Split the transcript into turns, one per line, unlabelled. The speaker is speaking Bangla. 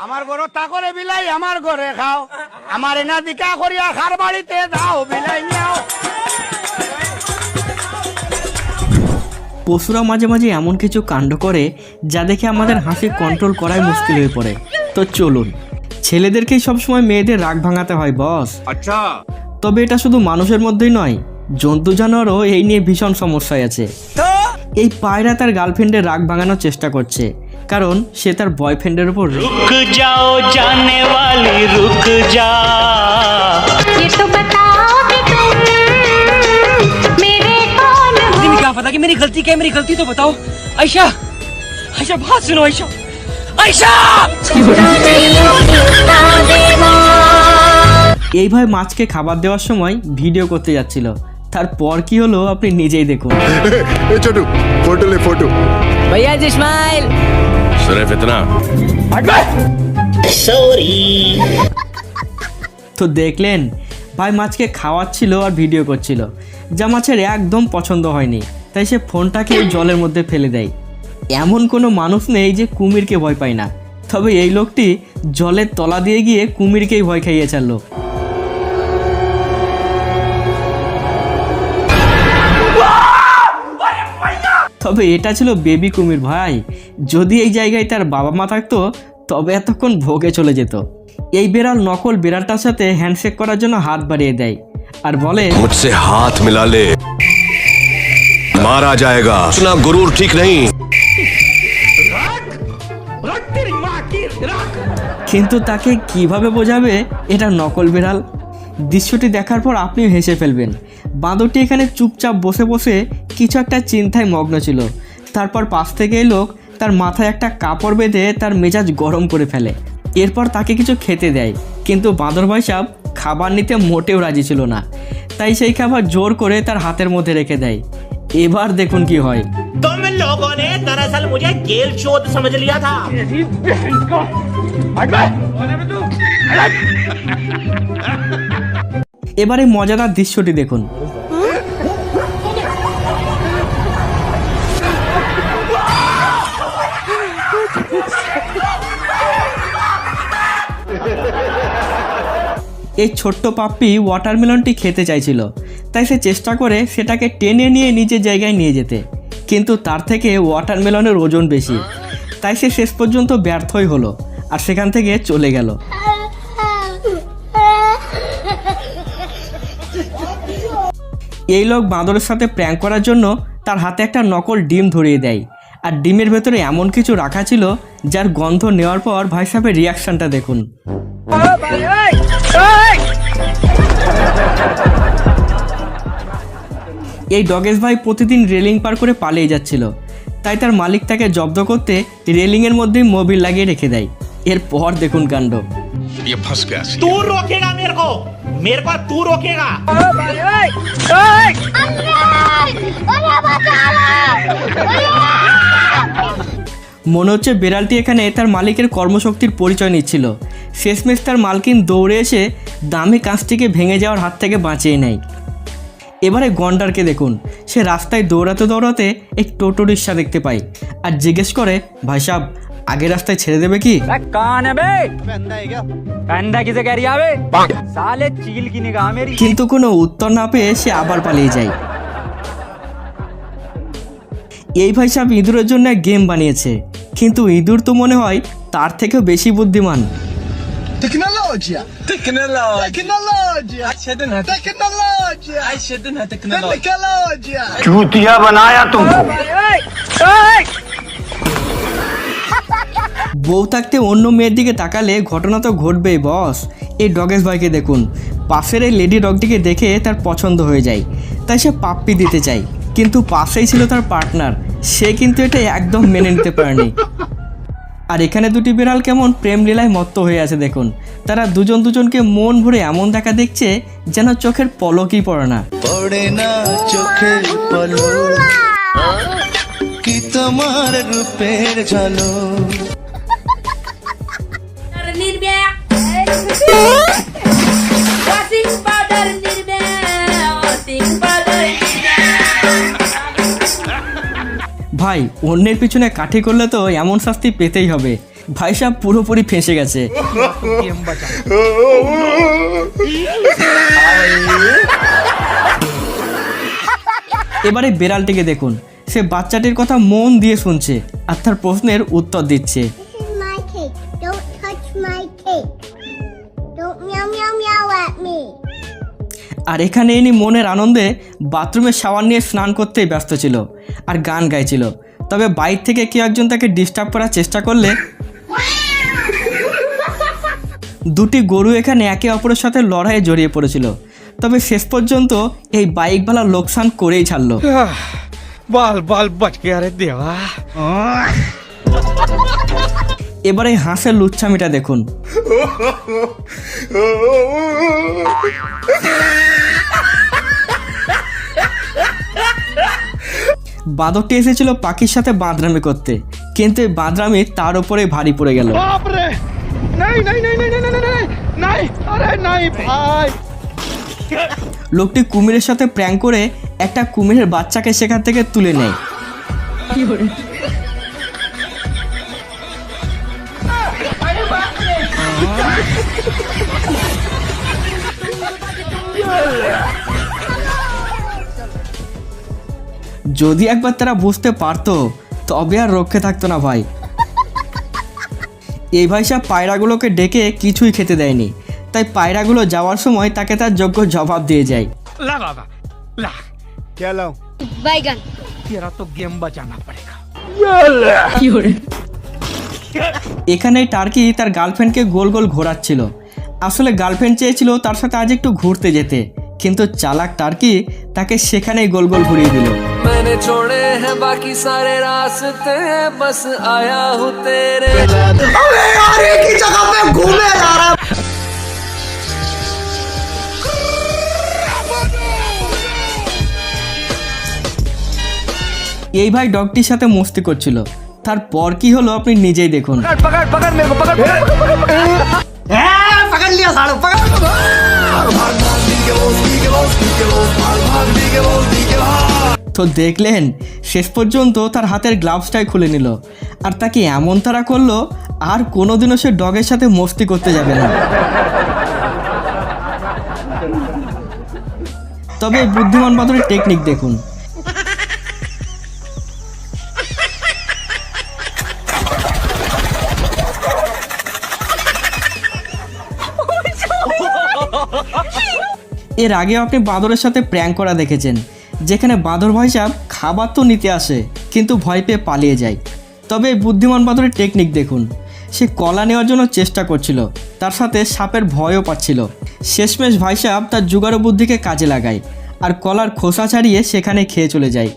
আমার ঘরে তা করে বিলাই আমার ঘরে খাও, আমার এনা দিকা করিয়া খার বাড়িতে দাও বিলাই নিও।
পশুরা মাঝে মাঝে এমন কিছু কাণ্ড করে যা দেখে আমাদের হাসি কন্ট্রোল করাই মুশকিল হয়ে পড়ে। তো চলুন, ছেলেদেরকেই সবসময় মেয়েদের রাগ ভাঙাতে হয় বস।
আচ্ছা,
তবে এটা শুধু মানুষের মধ্যেই নয়, জন্তু জানোয়ারও এই নিয়ে ভীষণ সমস্যায় আছে। এই পায়রা তার গার্লফ্রেন্ডের রাগ ভাঙানোর চেষ্টা করছে, কারণ সে তার বয়ফ্রেন্ডের উপর
रुक जाओ जाने वाली रुक जा,
ये तो बताओ कि तुम मेरे कौन हो।
मुझे क्या पता कि मेरी गलती क्या है, मेरी गलती तो बताओ। आयशा, आयशा बात सुनो, आयशा, आयशा।
এইভাবে মাছকে খাবার দেওয়ার সময় ভিডিও করতে যাচ্ছিল। তারপর কি হলো আপনি নিজেই দেখুন।
छोटू फोटो ले फोटो।
भैया जी स्माइल।
सिर्फ इतना।
তো দেখলেন, ভাই মাছকে খাওয়াচ্ছিল আর ভিডিও করছিল, যা মাছের একদম পছন্দ হয়নি, তাই সে ফোনটাকে জলের মধ্যে ফেলে দেয়। এমন কোনো মানুষ নেই যে কুমিরকে ভয় পায় না, তবে এই লোকটি জলের তলা দিয়ে গিয়ে কুমিরকেই ভয় খাইয়ে ছাড়লো। তবে এটা ছিল বেবি কুমির ভাই, যদি এই জায়গায় তার বাবা মা থাকতো তবে এতক্ষণ ভোগে চলে যেত। এই বিড়াল নকল বিড়ালটার সাথে হ্যান্ডশেক করার জন্য হাত বাড়িয়ে দেয় আর বলে,
मुझसे हाथ मिला ले, मारा जाएगा। इतना गुरूर ठीक नहीं।
কিন্তু তাকে কিভাবে বোঝাবে এটা নকল বিড়াল? দৃশ্যটি দেখার পর আপনিও হেসে ফেলবেন। বাঁদরটি এখানে চুপচাপ বসে বসে কিছু একটা চিন্তায় মগ্ন ছিল। তারপর পাশ থেকে এই লোক তার মাথায় একটা কাপড় বেঁধে তার মেজাজ গরম করে ফেলে। এরপর তাকে কিছু খেতে দেয়, কিন্তু বাঁদর ভাই সাহেব খাবার নিতে মোটেও রাজি ছিল না, তাই সেই খাবার জোর করে তার হাতের মধ্যে রেখে দেয়। এবার দেখুন কি হয়।
तुम लोगों ने दरअसल मुझे गेल चोद समझ लिया था।
এবারে মজাদার দৃশ্যটি দেখুন। এই ছোট্ট পাপ্পি ওয়াটারমেলনটি খেতে চাইছিল, তাই সে চেষ্টা করে সেটাকে টেনে নিয়ে নিজের জায়গায় নিয়ে যেতে, কিন্তু তার থেকে ওয়াটারমেলনের ওজন বেশি, তাই সে শেষ পর্যন্ত ব্যর্থই হলো আর সেখান থেকে চলে গেল। এই লোক বাঁদরের সাথে প্র্যাঙ্ক করার জন্য তার হাতে একটা নকল ডিম ধরিয়ে দেয়, আর ডিমের ভেতরে এমন কিছু রাখা ছিল যার গন্ধ নেওয়ার পর ভাই সাহেবের রিয়াকশনটা দেখুন। এই ডগেশ ভাই প্রতিদিন রেলিং পার করে পালিয়ে যাচ্ছিল, তাই তার মালিক তাকে জব্দ করতে রেলিংয়ের মধ্যেই মোবিল লাগিয়ে রেখে দেয়। এরপর দেখুন কাণ্ড।
तू रोकेगा मेरे को तू रोकेगा।
মনে হচ্ছে বিড়ালটি এখানে তার মালিকের কর্মশক্তির পরিচয় নিচ্ছিল। শেষমেশ তার মালকিন দৌড়ে এসে দামি কাঁচটিকে ভেঙে যাওয়ার হাত থেকে বাঁচিয়ে নেয়। এবারে গন্ডারকে দেখুন, সে রাস্তায় দৌড়াতে দৌড়াতে এক টোটো রিক্সা দেখতে পায় আর জিজ্ঞেস করে, ভাই সাহেব আগের রাস্তায় ছেড়ে দেবে কি?
कौन है बे? अंधा किसे कह रही है बे? साले चील की निगाह मेरी।
কিন্তু কোনো উত্তর না পেয়ে সে আবার পালিয়ে যায়। এই ভাই সাহেব ইঁদুরের জন্য এক গেম বানিয়েছে, কিন্তু ইঁদুর তো মনে হয় তার থেকেও বেশি বুদ্ধিমান।
تكنولوجيا تكنولوجيا
चूतिया बनाया तुमको।
বউ থাকতে অন্য মেয়ের দিকে তাকালে ঘটনা তো ঘটবেই বস। এই ডগেশ ভাইকে দেখুন, পাশের এই লেডি ডগটিকে দেখে তার পছন্দ হয়ে যায়, তাই সে পাপ্পি দিতে চায়, কিন্তু পাশেই ছিল তার পার্টনার, সে কিন্তু এটা একদম মেনে নিতে পারেনি। আর এখানে দুটি বিড়াল কেমন প্রেম লীলায় মত্ত হয়ে আছে দেখুন। তারা দুজন দুজনকে মন ভরে এমন দেখা দেখছে যেন চোখের পলকই পড়ে না।
পড়ে না চোখের পলক কি তোমার রূপের ঝলক।
ভাই অন্যের পিছনে কাঠি করলে তো এমন শাস্তি পেতেই হবে, ভাই সাহেব পুরোপুরি ফেঁসে গেছে। এবারে বেড়ালটিকে দেখুন, সে বাচ্চাটির কথা মন দিয়ে শুনছে আর তার প্রশ্নের উত্তর দিচ্ছে।
This is my cake. Don't touch my cake. Don't meow meow meow at me.
আর এখানে ইনি মনের আনন্দে বাথরুমে শাওয়ার নিয়ে স্নান করতেই ব্যস্ত ছিল আর গান গাইছিল। তবে বাইরে থেকে কেউ একজন তাকে ডিস্টার্ব করার চেষ্টা করলে দুটি গরু এখানে একে অপরের সাথে লড়াইয়ে জড়িয়ে পড়েছিল। তবে শেষ পর্যন্ত এই বাইকওয়ালা লোকসান করেই ছাড়লো।
बाल बाल बच गया रे देवा।
এবারে হাঁসের লুচ্ছামিটা দেখুন। বাঁদরটি এসেছিল পাখির সাথে বাঁদরামি করতে, কিন্তু এই বাঁদরামি তার উপরে ভারী পড়ে গেল।
बाप रे नहीं नहीं नहीं नहीं नहीं नहीं नहीं नहीं अरे नहीं भाई
লোকটি কুমিরের সাথে প্র্যাঙ্ক করে একটা কুমিরের বাচ্চাকে সেখান থেকে তুলে নেয়। যদি একবার তারা বুঝতে পারতো তবে আর রক্ষে থাকতো না ভাই। এই ভাই সাহেব পায়রাগুলোকে ডেকে কিছুই খেতে দেয়নি, তাই পায়রাগুলো যাওয়ার সময় তাকে তার যোগ্য জবাব দিয়ে যায়।
ला बाबा ला,
क्या लाऊं
Baigan.
तेरा तो गेम बचाना पड़ेगा।
এখানে টার্কি তার গার্লফ্রেন্ডকে গোল গোল ঘোরাচ্ছিল। আসলে গার্লফ্রেন্ড চেয়েছিল তার সাথে আজ একটু ঘুরতে যেতে, কিন্তু চালাক টার্কি তাকে সেখানেই গোল গোল ঘুরিয়ে দিল।
मैंने छोड़े हैं बाकी सारे रास्ते, बस आया हूँ तेरे।
अबे यार एक ही जगह पे घूमे जा रहा है।
এই ভাই ডগটির সাথে মস্তি করছিল, তারপর কি হলো আপনি নিজেই দেখুন।
पकड़ पकड़ मेरे को पकड़ पकड़ लिया साड़ू पकड़।
তো দেখলেন শেষ পর্যন্ত তার হাতের গ্লাভসটাই খুলে নিল আর তাকে এমন তাড়া করলো আর কোনোদিনও সে ডগের সাথে মস্তি করতে যাবে না। তবে এই বুদ্ধিমান বাদরের টেকনিক দেখুন। এর আগে আপনি বাঁদরের সাথে প্র্যাঙ্ক করা দেখেছেন, যেখানে বাঁদর ভাই সাহেব খাবার তো নিতে আসে কিন্তু ভয় পেয়ে পালিয়ে যায়। তবে এই বুদ্ধিমান বাঁদরের টেকনিক দেখুন, সে কলা নেওয়ার জন্য চেষ্টা করছিল, তার সাথে সাপের ভয়ও পাচ্ছিল। শেষমেশ ভাই সাহেব তার জুগাড়ো বুদ্ধিকে কাজে লাগায় আর কলার খোসা ছাড়িয়ে সেখানে খেয়ে চলে যায়।